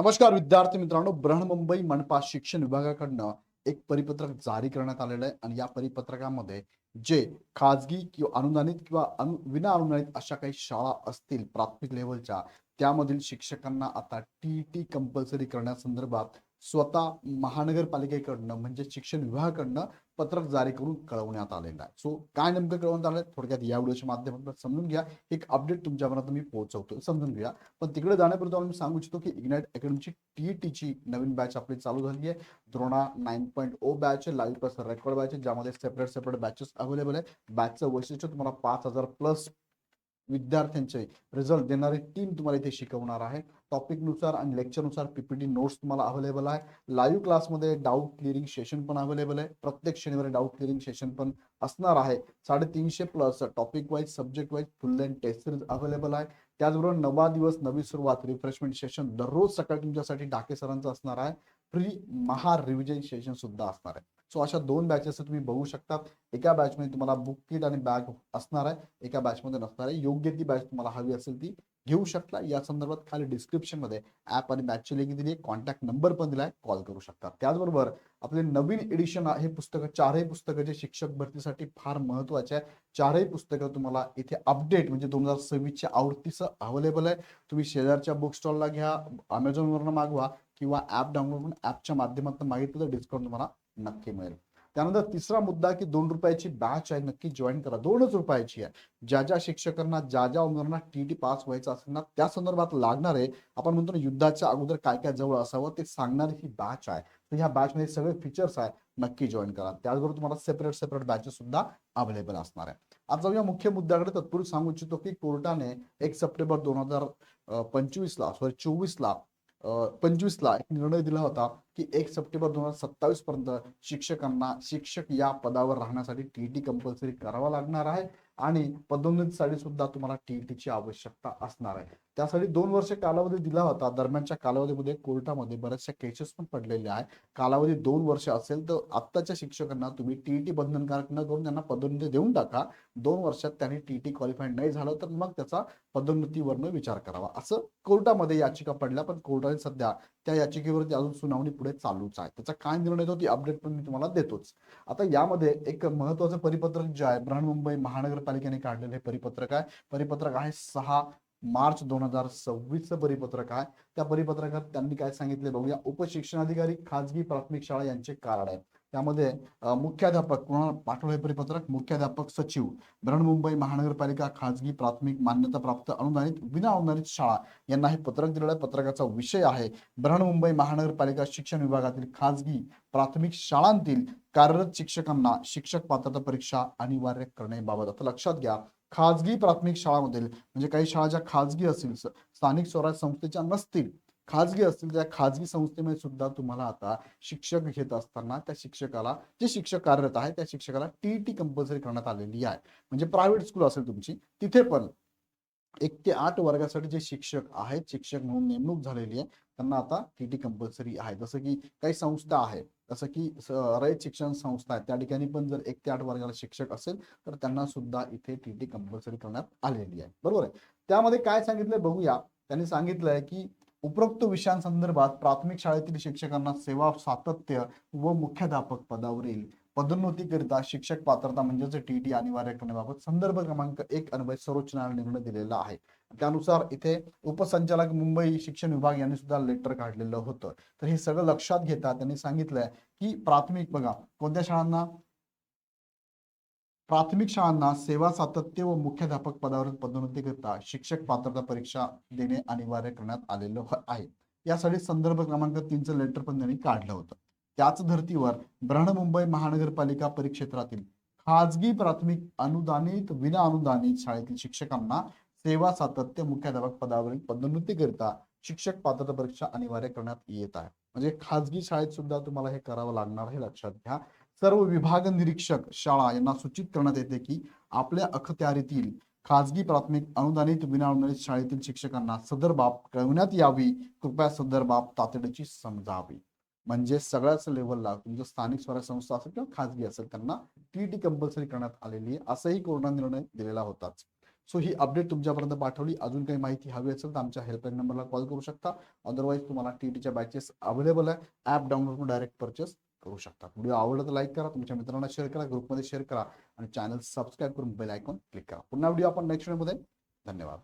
नमस्कार विद्यार्थी मित्रांनो, बृहन्मुंबई मनपा शिक्षण विभागाकडनं एक परिपत्रक जारी करण्यात आलेलं आहे आणि या परिपत्रकामध्ये जे खाजगी किंवा अनुदानित किंवा विना अनुदानित अशा काही शाळा असतील प्राथमिक लेवलच्या, त्यामधील शिक्षकांना आता टी कंपल्सरी करण्यासंदर्भात स्वतः महानगरपालिकेकडनं म्हणजे शिक्षण विभागाकडनं पत्रक जारी करून कळवण्यात आलेलं आहे. सो काय नेमकं कळवण्यात आलंय थोडक्यात या व्हिडिओच्या माध्यमातून समजून घ्या. एक अपडेट तुमच्यापर्यंत मी पोहोचवतो, समजून घ्या. पण तिकडे जाण्यापूर्वी मी सांगू इच्छितो की इग्नाइट अकॅडमीची टीईटीची नवीन बॅच आपली चालू झाली आहे. द्रोणा 9.0 बॅच आहे, लाईव्ह प्लस रेकॉर्ड बॅच आहे, ज्यामध्ये सेपरेट बॅचेस अवेलेबल आहे. बॅचचं वैशिष्ट्य तुम्हाला 5,000 प्लस विद्यार्थ्यांचे रिझल्ट देणारी टीम तुम्हाला इथे शिकवणार आहे. टॉपिकनुसार आणि लेक्चरनुसार पीपीटी नोट्स तुम्हाला अवेलेबल आहे. लाईव्ह क्लासमध्ये डाऊट क्लिअरिंग सेशन पण अवेलेबल आहे. प्रत्येक शनिवारी डाऊट क्लिअरिंग सेशन पण असणार आहे. 350 plus topic wise subject wise full length test series available आहे. त्याचबरोबर नवा दिवस नवी सुरुवात रिफ्रेशमेंट सेशन दररोज सकाळी तुमच्यासाठी डाके सरांचं असणार आहे. फ्री महा रिव्हिजन सेशन सुद्धा असणार आहे. सो अशा 2 बॅचेस तुम्ही बघू शकता. एका बॅचमध्ये तुम्हाला बुक किट आणि बॅग असणार आहे, एका बॅचमध्ये नसणार आहे. योग्य ती बॅच तुम्हाला हवी असेल ती घेऊ शकता. या संदर्भात खाली डिस्क्रिप्शन मध्ये ऍप आणि बॅचची लिंक दिली आहे, कॉन्टॅक्ट नंबर पण दिलाय, कॉल करू शकता. त्याचबरोबर आपले नवीन एडिशन हे पुस्तकं, चारही पुस्तकं जे शिक्षक भरतीसाठी फार महत्वाचे आहे, चारही पुस्तकं तुम्हाला इथे अपडेट म्हणजे 2026च्या आवृत्तीचं अवेलेबल आहे. तुम्ही शेजारच्या बुक स्टॉलला घ्या, अमेझॉनवरनं मागवा किंवा ऍप डाउनलोड करून ऍपच्या माध्यमातून मागितलं तर डिस्काउंट तुम्हाला नक्की मिळेल. त्यानंतर तिसरा मुद्दा की 2 रुपयाची बॅच आहे, नक्की जॉईन करा. 2च रुपयाची आहे. ज्या ज्या शिक्षकांना ज्या ज्या उमेदवारांना टीटी पास व्हायचं असेल ना, त्या संदर्भात लागणारे आपण म्हणतो ना युद्धाच्या अगोदर काय काय जवळ असावं ते सांगणारी ही बॅच आहे. तर ह्या बॅच मध्ये सगळे फीचर्स आहे, नक्की जॉईन करा. त्याचबरोबर तुम्हाला सेपरेट बॅचेस सुद्धा अवेलेबल असणार आहे. आता जाऊया मुख्य मुद्द्याकडे. तत्पूर्वी सांगू इच्छितो की कोर्टाने 1 सप्टेंबर 2025ला 24ला 25ला एक निर्णय दिला होता की 1 सप्टेंबर 2027 पर्यंत शिक्षकांना शिक्षक या पदावर राहण्यासाठी टीईटी कंपल्सरी करावा लागणार आहे आणि पदोन्नतीसाठी सुद्धा तुम्हाला टीईटीची आवश्यकता असणार आहे. त्यासाठी 2 वर्ष कालावधी दिला होता. दरम्यानच्या कालावधीमध्ये कोर्टामध्ये बऱ्याचशा केसेस पण पडलेल्या आहे. कालावधी 2 वर्ष असेल तर आत्ताच्या शिक्षकांना तुम्ही टीईटी बंधनकारक न करून त्यांना पदोन्नती देऊन टाका. 2 वर्षात त्यांनी टीईटी क्वालिफाय नाही झालं तर मग त्याचा पदोन्नतीवरनं विचार करावा, असं कोर्टामध्ये याचिका पडल्या. पण कोर्टाने सध्या त्या याचिकेवरती अजून सुनावणी पुढे चालूच आहे. त्याचा काय निर्णय होतो ती अपडेट पण मी तुम्हाला देतोच. आता यामध्ये एक महत्वाचं परिपत्रक जे आहे बृहन्मुंबई महानगरपालिकेने काढलेले परिपत्रक आहे. परिपत्रक आहे 6 मार्च 2026चं परिपत्रक आहे. त्या परिपत्रकात त्यांनी काय सांगितले बघूया. उपशिक्षणाधिकारी खाजगी प्राथमिक शाळा यांचे कार्ड आहे. त्यामध्ये मुख्याध्यापक कोणाला पाठवले परिपत्रक, मुख्याध्यापक सचिव बृहन्मुंबई महानगरपालिका खाजगी प्राथमिक मान्यता प्राप्त अनुदानित विना अनुदानित शाळा यांना हे पत्रक दिलेलं आहे. पत्रकाचा विषय आहे बृहन्मुंबई महानगरपालिका शिक्षण विभागातील खाजगी प्राथमिक शाळांतील कार्यरत शिक्षकांना शिक्षक पात्रता परीक्षा अनिवार्य करण्याबाबत. आता लक्षात घ्या, खाजगी प्राथमिक शाळांमधील म्हणजे काही शाळा ज्या खाजगी असतील, स्थानिक स्वराज्य संस्थेच्या नसतील, खाजगी असतील, त्या खाजगी संस्थेमध्ये सुद्धा तुम्हाला आता शिक्षक घेत असताना त्या शिक्षकाला, जे शिक्षक कार्यरत आहे त्या शिक्षकाला टीईटी कंपल्सरी करण्यात आलेली आहे. म्हणजे प्रायव्हेट स्कूल असेल तुमची, तिथे पण 1 ते 8 वर्गासाठी जे शिक्षक आहेत, शिक्षक म्हणून नेमणूक झालेली आहे, त्यांना आता टीटी कंपल्सरी आहे. जसं की काही संस्था आहे, जसं की रयत शिक्षण संस्था आहे, त्या ठिकाणी पण जर 1 ते 8 वर्गाला शिक्षक असेल तर त्यांना सुद्धा इथे टीटी कंपल्सरी करण्यात आलेली आहे. बरोबर आहे. त्यामध्ये काय सांगितलंय बघूया. त्यांनी सांगितलंय की उपरोक्त विषयांसंदर्भात प्राथमिक शाळेतील शिक्षकांना सेवा सातत्य व मुख्याध्यापक पदावरील पदोन्नतीकरिता शिक्षक पात्रता म्हणजेच टीईटी अनिवार्य करण्याबाबत संदर्भ क्रमांक 1 अन्वये सर्वोच्च न्यायालयाने निर्णय दिलेला आहे. त्यानुसार इथे उपसंचालक मुंबई शिक्षण विभाग यांनी सुद्धा लेटर काढलेलं होतं. तर हे सगळं लक्षात घेता त्यांनी सांगितलंय की प्राथमिक बघा कोणत्या शाळांना, प्राथमिक शाळांना सेवा सातत्य व मुख्याध्यापक पदावर पदोन्नतीकरिता शिक्षक पात्रता परीक्षा देणे अनिवार्य करण्यात आलेलं आहे. यासाठी संदर्भ क्रमांक 3चं लेटर पण त्यांनी काढलं होतं. त्याच धर्तीवर बृहन्मुंबई महानगरपालिका परिक्षेत्रातील खाजगी प्राथमिक अनुदानित विना अनुदानित शाळेतील शिक्षकांना सेवा सातत्य मुख्याध्यापक पदावरील पदोन्नतीकरिता शिक्षक पात्रता परीक्षा अनिवार्य करण्यात येत आहे. म्हणजे खाजगी शाळेत सुद्धा तुम्हाला हे करावं लागणार आहे, लक्षात घ्या. सर्व विभाग निरीक्षक शाळा यांना सूचित करण्यात येते की आपल्या अखत्यारीतील खाजगी प्राथमिक अनुदानित विना अनुदानित शाळेतील शिक्षकांना सदर बाब कळवण्यात यावी. कृपया सदर बाब तातडीची समजावी. म्हणजे सगळ्याच लेवलला तुमचं स्थानिक स्वराज्य संस्था असेल किंवा खाजगी असेल त्यांना टीटी कंपल्सरी करण्यात आलेली आहे, असंही कोर्टाने निर्णय दिलेला होताच. सो ही अपडेट तुमच्यापर्यंत पाठवली. अजून काही माहिती हवी असेल तर आमच्या हेल्पलाईन नंबरला कॉल करू शकता. अदरवाईज तुम्हाला टीईटीच्या बॅचेस अवेलेबल आहे. ॲप डाउनलोड करून डायरेक्ट परचेस करू शकता. व्हिडिओ आवडला तर लाईक करा, तुमच्या मित्रांना शेअर करा, ग्रुपमध्ये शेअर करा आणि चॅनल सबस्क्राईब करून बेल आयकॉन क्लिक करा. पुन्हा व्हिडिओ आपण नेक्स्ट व्हिडिओमध्ये. धन्यवाद.